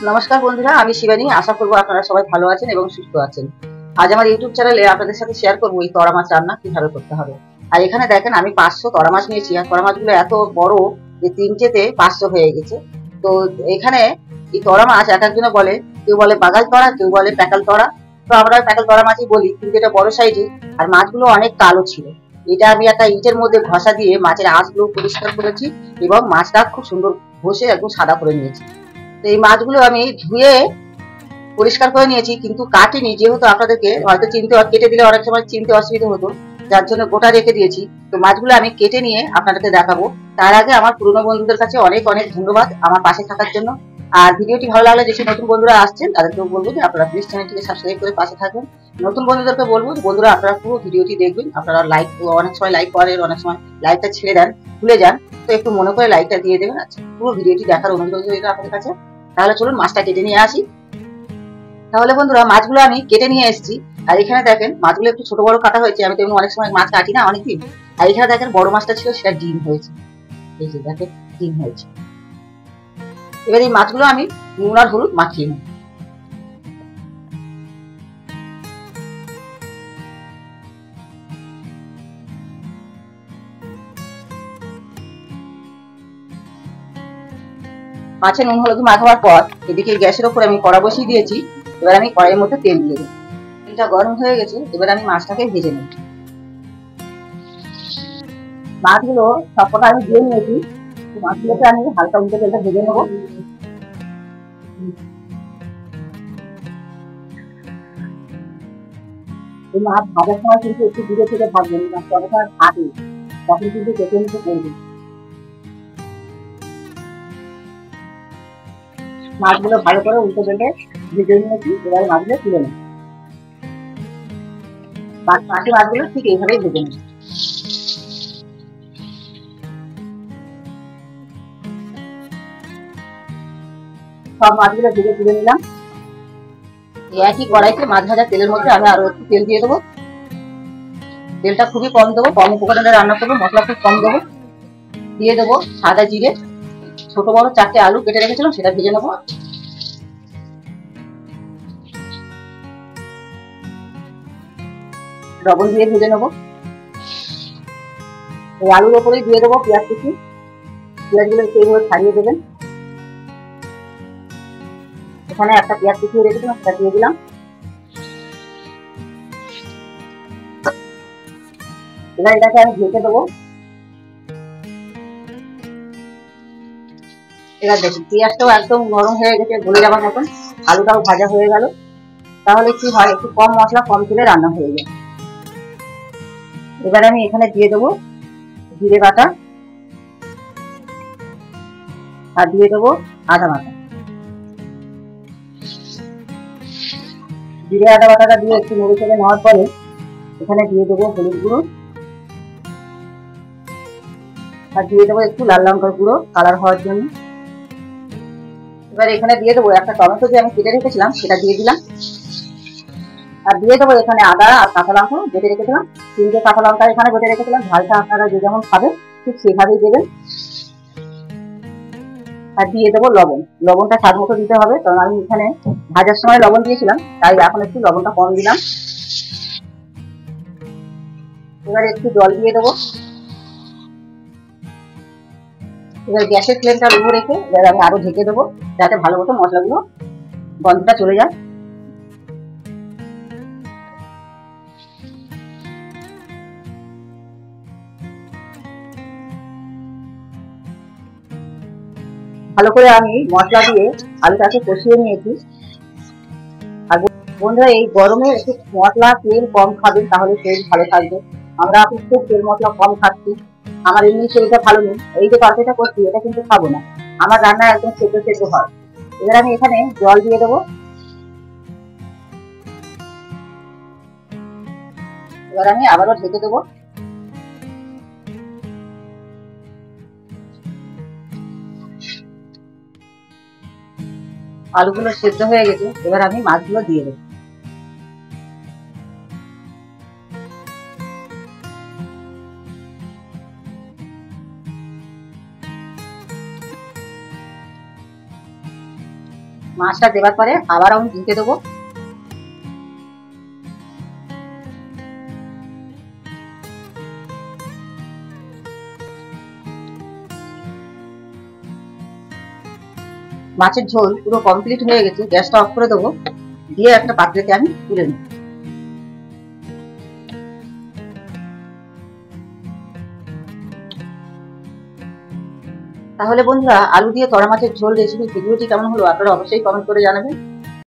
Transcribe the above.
নমস্কার বন্ধুরা, আমি শিবানী। আশা করবো আপনারা সবাই ভালো আছেন এবং সুস্থ আছেন। আজ আমার ইউটিউব চ্যানেলে আপনাদের সাথে শেয়ার করবো এই তরা মাছ রান্না কিভাবে করতে হবে। আর এখানে দেখেন আমি 500 তরা মাছ নিয়েছি। আর তরা মাছগুলো এত বড় যে তিনটেতে 500 হয়ে গেছে। তো এখানে এই তরা মাছ এক একজনে বলে, কেউ বলে বাগাল তরা, কেউ বলে প্যাকাল তরা। তো আমরা প্যাকাল তরা মাছই বলি, কিন্তু এটা বড় সাইজের। আর মাছগুলো অনেক কালো ছিল। এটা আমি একটা ইটের মধ্যে ঘষা দিয়ে মাছের আঁশগুলো পরিষ্কার করেছি এবং মাছটা খুব সুন্দর ঘষে একদম সাদা করে নিয়েছি। তো এই মাছগুলো আমি ধুয়ে পরিষ্কার করে নিয়েছি, কিন্তু কাটিনি, যেহেতু আপনাদেরকে হয়তো কেটে দিলে অনেক সময় চিনতে অসুবিধা হতো, যার জন্য গোটা রেখে দিয়েছি। তো মাছগুলো আমি কেটে নিয়ে আপনাদেরকে দেখাবো। তার আগে আমার পুরনো বন্ধুদের কাছে অনেক অনেক ধন্যবাদ আমার পাশে থাকার জন্য। আর ভিডিওটি ভালো লাগলে যেসব নতুন বন্ধুরা আসছেন তাদেরকেও বলবো যে আপনারা প্লিজ চ্যানেলটিকে সাবস্ক্রাইব করে পাশে থাকবেন। নতুন বন্ধুদেরকে বলবো যে বন্ধুরা আপনারা পুরো ভিডিওটি দেখবেন। আপনারা লাইক, অনেক সময় লাইক করেন, অনেক সময় লাইকটা ছেড়ে দেন, ভুলে যান। তো একটু মনে করে লাইকটা দিয়ে দেবেন। আচ্ছা, পুরো ভিডিওটি দেখার অনুরোধ রইল আপনাদের কাছে। তাহলে চলুন মাছটা কেটে নিয়ে আসি। তাহলে বন্ধুরা মাছগুলো আমি কেটে নিয়ে এসেছি। আর এখানে দেখেন মাছগুলো একটু ছোট বড় কাটা হয়েছে। আমি তো অনেক সময় মাছ কাটি না অনেকদিন। আর এখানে দেখেন বড় মাছটা ছিল, সেটা ডিম হয়েছে। এই যে দেখেন ডিম হয়েছে। এবার এই মাছগুলো আমি নুন আর হলুদ মাখিয়ে নেব। মাছে নুন হলুদ মাখাবার পর এদিকে গ্যাসের ওপর আমি কড়া বসিয়ে দিয়েছি। এবার আমি কড়াইয়ের মধ্যে তেল দিয়ে দেবো। তেলটা গরম হয়ে গেছে, এবার আমি মাছটাকে ভেজে নেব। মাছগুলো সবকটা আমি দিয়ে নিয়েছি। মাছগুলোকে আমি হালকা উল্টে তেলটা ভেজে নেবো। এই মাছ ভাজার সময় কিন্তু একটু দূরে থেকে ভাজবেন, যখন থাকে তখন কিন্তু কেটে নিতে করবেন। মাছগুলো ভালো করে উল্টে পেটে ভেজে নিয়েছি। এবারে মাছগুলো তুলে নেব। বাকি মাছগুলো ঠিক এইভাবেই ভেজে নেব। সব মাছগুলো ভেজে তুলে নিলাম। একই কড়াইতে মাছ ভাজা তেলের মধ্যে আমি আরো একটু তেল দিয়ে দেবো। তেলটা খুবই কম দেবো, কম উপকরণে রান্না করবো, মশলা খুব কম দেবো। দিয়ে দেবো সাদা জিরে, ছোট বড় 4টে আলু কেটে রেখেছিলাম, সেটা ভেজে নেবো। লবণ দিয়ে ভেজে নেবো। এই আলুর ওপরেই দিয়ে দেবো পেঁয়াজ কুচি। পেঁয়াজগুলো একটু এইভাবে ছাড়িয়ে দেবেন। এখানে একটা পেঁয়াজ কুচিয়ে রেখেছিলাম, সেটা দিয়ে দিলাম। এবার এটাকে আমি ঢেকে দেবো। এবার দেখুন পেঁয়াজটাও একদম নরম হয়ে গেছে, গলে যাওয়ার মতন। আলুটাও ভাজা হয়ে গেল। তাহলে কি হয়, একটু কম মশলা কম তেলে রান্না হয়ে যায়। এবার আমি এখানে দিয়ে দেবো জিরে বাটা আর দিয়ে দেবো আদা বাটা। জিরে আদা বাটাটা দিয়ে একটু নেড়ে চেড়ে নেওয়ার পরে এখানে দিয়ে দেবো হলুদ গুঁড়ো আর দিয়ে দেবো একটু লাল লঙ্কার গুঁড়ো কালার হওয়ার জন্য। এবার এখানে দিয়ে দেবো একটা টমেটো যে আমি কেটে রেখেছিলাম, সেটা দিয়ে দিলাম। আর দিয়ে দেবো এখানে আদা আর কাঁচা লঙ্কা বেটে রেখেছিলাম। 3টে কাঁচা লঙ্কা এখানে বেটে রেখেছিলাম। ঝালটা আপনারা যে যেমন খাবেন ঠিক সেভাবেই দেবেন। আর দিয়ে দেবো লবণ। লবণটা স্বাদ মতো দিতে হবে, কারণ আমি এখানে ভাজার সময় লবণ দিয়েছিলাম, তাই এখন একটু লবণটা কম দিলাম। এবার একটু জল দিয়ে দেবো। এবার গ্যাসের ফ্লেমটা লো রেখে এবার আমি আরো ঢেকে দেবো, যাতে ভালো মতো মশলাগুলো গন্ধটা চলে যায়। ভালো করে আমি মশলা দিয়ে আলুটাকে কষিয়ে নিয়েছি। আর বন্ধুরা এই গরমে একটু মশলা তেল কম খাবেন, তাহলে শরীর ভালো থাকবে। আমরা এখন খুব তেল মশলা কম খাচ্ছি। আমার এমনি শরীরটা ভালো নেই, এই যে তরকারিটা করছি এটা কিন্তু খাবো না। আমার রান্না একদম সেদ্ধ সেদ্ধ হয়। এবার আমি এখানে জল দিয়ে দেবো। এবার আমি আবারও ঢেকে দেবো। আলুগুলো সেদ্ধ হয়ে গেছে, এবার আমি মাছগুলো দিয়ে দেবো। মাছটা দেওয়ার পরে আবার আমি ঢেকে দেবো। মাছের ঝোল পুরো কমপ্লিট হয়ে গেছে, গ্যাসটা অফ করে দেবো, দিয়ে একটা পাত্রেতে আমি তুলে নিই। তাহলে বন্ধুরা, আলু দিয়ে টোরা মাছের ঝোল রেসিপির ভিডিওটি কেমন হলো আপনারা অবশ্যই কমেন্ট করে জানাবেন।